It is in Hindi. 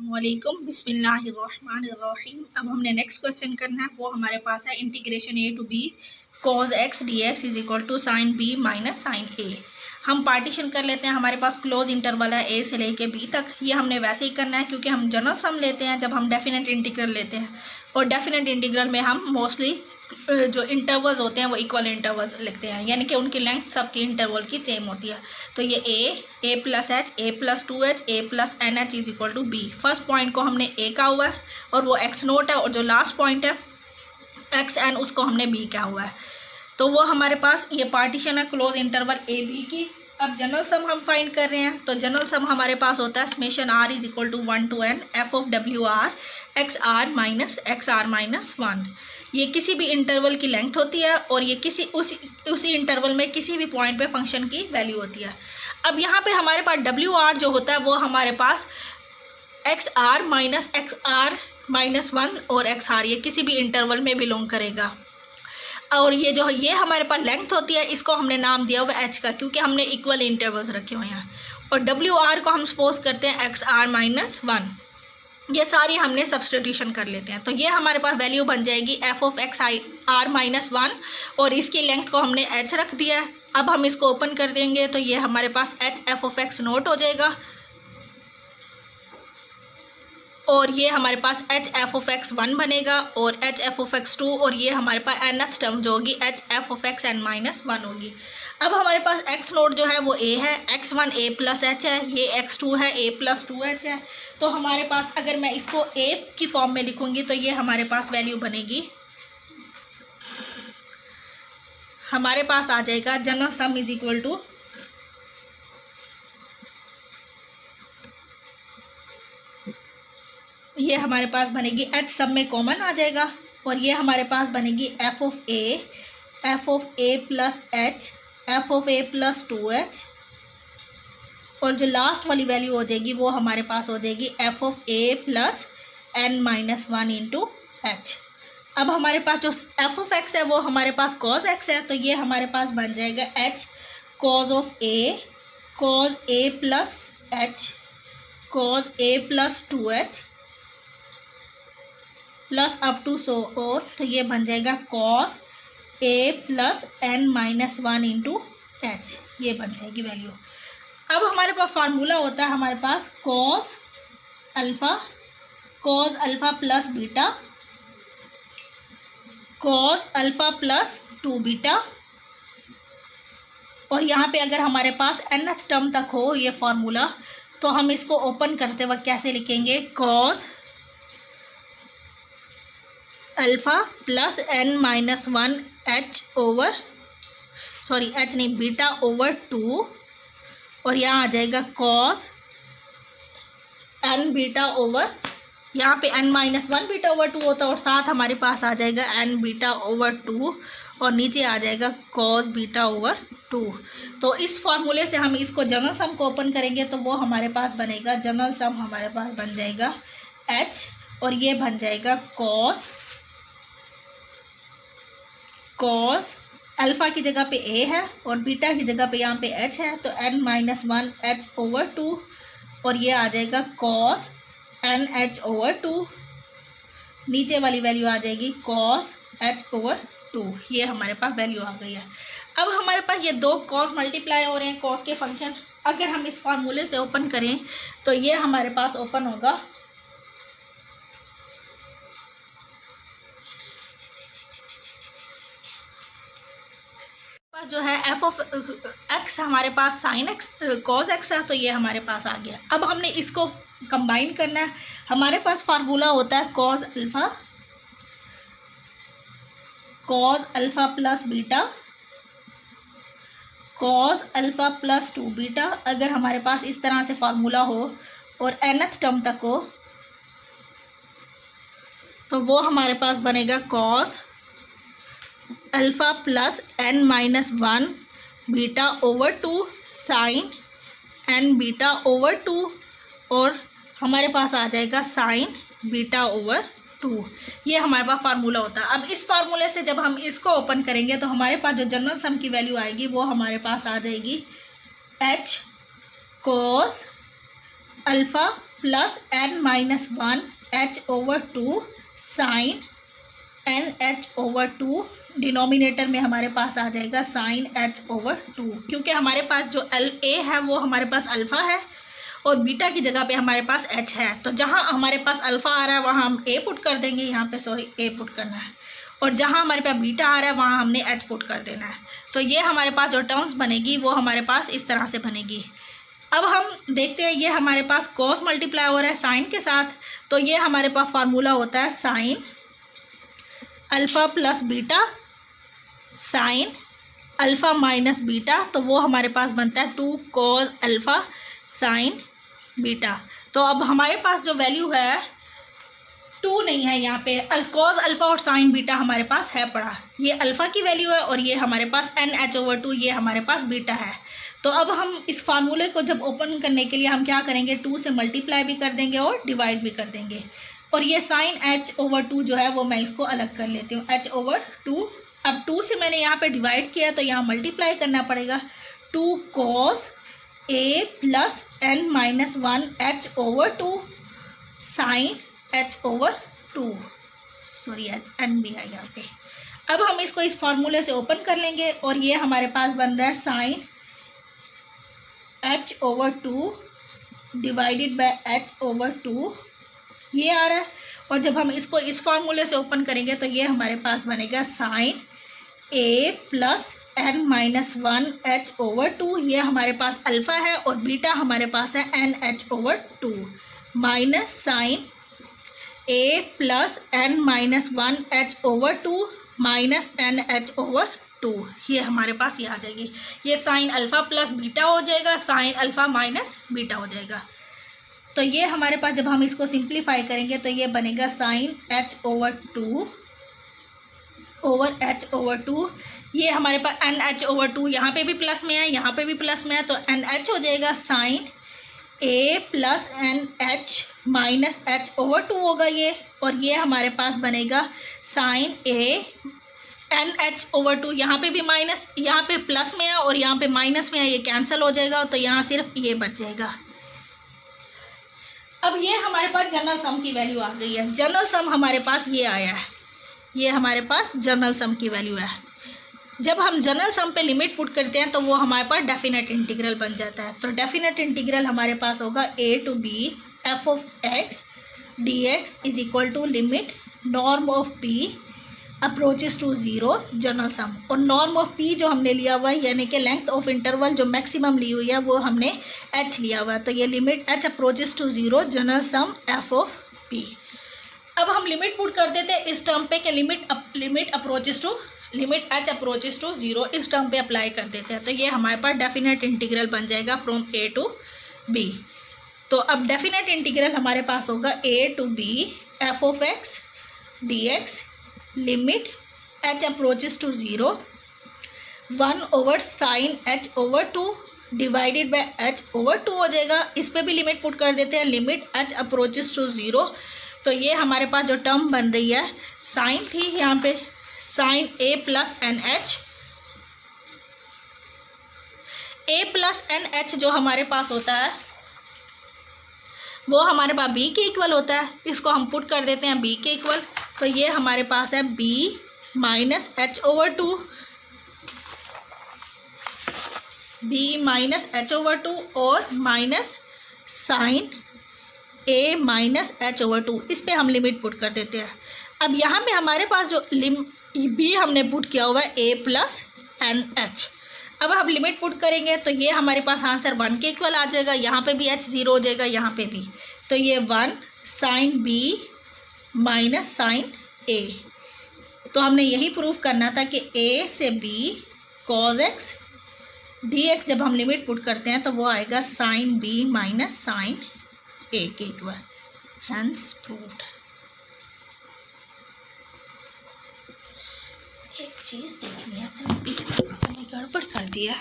अस्सलामुअलैकुम बिस्मिल्लाहिर्रहमानिर्रहीम। अब हमने नेक्स्ट क्वेश्चन करना है, वो हमारे पास है integration A to B cos x d x is equal to sine B minus sine A. हम पार्टीशन कर लेते हैं, हमारे पास क्लोज इंटरवल है ए से लेके बी तक। ये हमने वैसे ही करना है क्योंकि हम जनरल सम लेते हैं जब हम डेफिनेट इंटीग्रल लेते हैं, और डेफिनेट इंटीग्रल में हम मोस्टली जो इंटरवल्स होते हैं वो इक्वल इंटरवल्स लिखते हैं, यानी कि उनकी लेंथ सबकी इंटरवल की सेम होती है। तो ये ए प्लस एच, ए plus 2h, A plus n h is equal to b. First point को हमने ए का हुआ है और वो एक्स नोट है, और जो लास्ट पॉइंट है एक्स एन उसको हमने बी का हुआ है। तो वो हमारे पास ये पार्टीशन है क्लोज इंटरवल ए बी की। अब जनरल सम हम फाइंड कर रहे हैं, तो जनरल सम हमारे पास होता है summation R is equal to 1 to n F of W R X R minus 1। ये किसी भी इंटरवल की लेंथ होती है और ये उसी इंटरवल में किसी भी पॉइंट पे फंक्शन की वैल्यू होती है। अब यहाँ पे हमारे पास डब्ल्यू आर जो होता है वो हमारे पास एक्स आर माइनस 1 और एक्स आर ये किसी भी इंटरवल में बिलोंग करेगा। और ये हमारे पास लेंथ होती है, इसको हमने नाम दिया हुआ एच का, क्योंकि हमने इक्वल इंटरवल्स रखे हुए हैं। और डब्ल्यू आर को हम सपोज करते हैं एक्स आर माइनस 1। ये सारी हमने सब्सटीट्यूशन कर लेते हैं, तो ये हमारे पास वैल्यू बन जाएगी F of x I R minus 1, और इसकी लेंथ को हमने एच रख दिया है। अब हम इसको ओपन कर देंगे तो ये हमारे पास h f of x naught हो जाएगा, और ये हमारे पास एच एफ ऑफ एक्स 1 बनेगा और एच एफ ऑफ एक्स 2, और ये हमारे पास nth टर्म जो होगी H f of x n minus 1 होगी। अब हमारे पास एक्स नोट जो है वो ए है, x1 a प्लस एच है, ये x2 है a प्लस 2h है। तो हमारे पास अगर मैं इसको a की फॉर्म में लिखूंगी तो ये हमारे पास वैल्यू बनेगी, हमारे पास आ जाएगा general sum is equal to ये हमारे पास बनेगी एच सब में कॉमन आ जाएगा, और ये हमारे पास बनेगी F of A plus H f of A plus 2h, और जो लास्ट वाली वैल्यू हो जाएगी वो हमारे पास हो जाएगी F of A plus n minus 1 into H. अब हमारे पास जो एफ ऑफ एक्स है वो हमारे पास कॉज एक्स है, तो ये हमारे पास बन जाएगा h cos A plus h cos A plus 2h plus up to so और, तो ये बन जाएगा cos A plus n minus 1 into h, ये बन जाएगी वैल्यू। अब हमारे पास फार्मूला होता है हमारे पास cos alpha plus beta cos alpha plus 2 beta, और यहाँ पे अगर हमारे पास nth टर्म तक हो ये फार्मूला, तो हम इसको ओपन करते वक्त कैसे लिखेंगे, cos alpha plus n minus 1 beta over 2, और यहाँ आ जाएगा कॉस n बीटा ओवर, यहाँ पे n माइनस 1 बीटा ओवर 2 होता है, और साथ हमारे पास आ जाएगा n बीटा ओवर 2, और नीचे आ जाएगा कॉस बीटा ओवर 2। तो इस फार्मूले से हम इसको जनरल सम को ओपन करेंगे तो वो हमारे पास बनेगा, जनरल सम हमारे पास बन जाएगा h, और ये बन जाएगा कॉस अल्फ़ा की जगह पे a है और बीटा की जगह पे यहाँ पे h है, तो n माइनस 1 h ओवर 2, और ये आ जाएगा कॉस n h ओवर 2, नीचे वाली वैल्यू आ जाएगी कॉस h ओवर 2। ये हमारे पास वैल्यू आ गई है। अब हमारे पास ये दो कॉस मल्टीप्लाई हो रहे हैं कॉस के फंक्शन, अगर हम इस फार्मूले से ओपन करें तो ये हमारे पास ओपन होगा जो है एफ ऑफ एक्स हमारे पास साइन एक्स कॉस एक्स है, तो ये हमारे पास आ गया। अब हमने इसको कंबाइन करना है, हमारे पास फार्मूला होता है cos alpha plus beta cos alpha plus 2 beta. अगर हमारे पास इस तरह से फार्मूला हो और nth टर्म तक हो तो वो हमारे पास बनेगा cos alpha plus n minus 1 beta over 2 sine n beta over 2, और हमारे पास आ जाएगा साइन बीटा ओवर 2। ये हमारे पास फार्मूला होता है। अब इस फार्मूले से जब हम इसको ओपन करेंगे तो हमारे पास जो जनरल सम की वैल्यू आएगी वो हमारे पास आ जाएगी H cos alpha plus n-1 h/2 sine n/2 denominator में हमारे पास आ जाएगा साइन h/2, क्योंकि हमारे पास जो a है वो हमारे पास अल्फ़ा है और बीटा की जगह पे हमारे पास h है। तो जहाँ हमारे पास अल्फ़ा आ रहा है वहाँ हम a पुट कर देंगे, यहाँ पे सॉरी a पुट करना है, और जहाँ हमारे पास बीटा आ रहा है वहाँ हमने h पुट कर देना है। तो ये हमारे पास जो टर्म्स बनेगी वो हमारे पास इस तरह से बनेगी। अब हम देखते हैं, ये हमारे पास कॉस मल्टीप्लाई हो रहा है साइन के साथ, तो ये हमारे पास फार्मूला होता है sine alpha plus beta sine alpha minus beta, तो वो हमारे पास बनता है 2 cos अल्फ़ा साइन बीटा। तो अब हमारे पास जो वैल्यू है 2 नहीं है, यहाँ पे cos अल्फ़ा और साइन बीटा हमारे पास है पड़ा, ये अल्फ़ा की वैल्यू है और ये हमारे पास n/2 ये हमारे पास बीटा है। तो अब हम इस फार्मूले को जब ओपन करने के लिए हम क्या करेंगे, 2 से मल्टीप्लाई भी कर देंगे और डिवाइड भी कर देंगे, और ये साइन h/2 जो है वो मैं इसको अलग कर लेती हूँ h/2। अब 2 से मैंने यहाँ पे डिवाइड किया तो यहाँ मल्टीप्लाई करना पड़ेगा, 2 cos a plus n-1 h/2 sine h/2, sorry n भी है यहाँ पे। अब हम इसको इस फार्मूले से ओपन कर लेंगे और ये हमारे पास बन रहा है sign h/2 divided by h/2, ये आ रहा है। और जब हम इसको इस फार्मूले से ओपन करेंगे तो ये हमारे पास बनेगा sign a plus n-1 h/2, ये हमारे पास अल्फ़ा है और बीटा हमारे पास है n/2 minus sine a plus n-1 h/2 minus n/2, ये हमारे पास ये आ जाएगी। ये साइन अल्फ़ा प्लस बीटा हो जाएगा, साइन अल्फ़ा माइनस बीटा हो जाएगा। तो ये हमारे पास जब हम इसको सिंप्लीफाई करेंगे तो ये बनेगा साइन h/2 ओवर h/2, ये हमारे पास n/2 यहाँ पे भी प्लस में है, यहाँ पे भी प्लस में है, तो NH हो जाएगा sine a plus NH minus h/2 होगा ये, और ये हमारे पास बनेगा साइन a NH/2, यहाँ पे भी माइनस, यहाँ पे प्लस में है और यहाँ पे माइनस में है, ये कैंसिल हो जाएगा, तो यहाँ सिर्फ ये बच जाएगा। अब ये हमारे पास जनरल सम की वैल्यू आ गई है। जनरल सम हमारे पास ये आया है, ये हमारे पास जनरल सम की वैल्यू है। जब हम जनरल सम पे लिमिट पुट करते हैं तो वो हमारे पास डेफिनेट इंटीग्रल बन जाता है। तो डेफिनेट इंटीग्रल हमारे पास होगा a to b f(x) dx is equal to limit norm of p approaches to 0 general sum, और नॉर्म ऑफ p जो हमने लिया हुआ है यानी कि लेंथ ऑफ इंटरवल जो मैक्सिमम ली हुई है वो हमने h लिया हुआ है, तो ये limit h approaches to 0 general sum f of p। अब हम लिमिट पुट कर देते हैं इस टर्म पे कि लिमिट h अप्रोचेस टू 0 इस टर्म पे अप्लाई कर देते हैं, तो ये हमारे पास डेफिनेट इंटीग्रल बन जाएगा फ्रॉम a टू b। तो अब डेफिनेट इंटीग्रल हमारे पास होगा a to b f(x) dx limit h approaches to 0 1 over sine h/2 divided by h/2 हो जाएगा। इस पे भी लिमिट पुट कर देते हैं, लिमिट h अप्रोचेस टू 0, तो ये हमारे पास जो टर्म बन रही है साइन थी यहाँ पे साइन a प्लस NH जो हमारे पास होता है वो हमारे पास b के इक्वल होता है। इसको हम पुट कर देते हैं b के इक्वल, तो ये हमारे पास है b माइनस h/2 और minus sine a minus h/2, इस पे हम लिमिट पुट कर देते हैं। अब यहाँ पे हमारे पास जो b हमने पुट किया हुआ है a प्लस NH, अब हम लिमिट पुट करेंगे तो ये हमारे पास आंसर 1 के इक्वल आ जाएगा, यहाँ पे भी h 0 हो जाएगा, यहाँ पे भी, तो ये 1 sine b minus sine a। तो हमने यही प्रूफ करना था कि a से b cos x dx जब हम लिमिट पुट करते हैं तो वो आएगा sine b minus sine a के इक्वल, हैंस प्रूव्ड। एक चीज़ देखनी है, मैंने बीच में गड़बड़ कर दिया।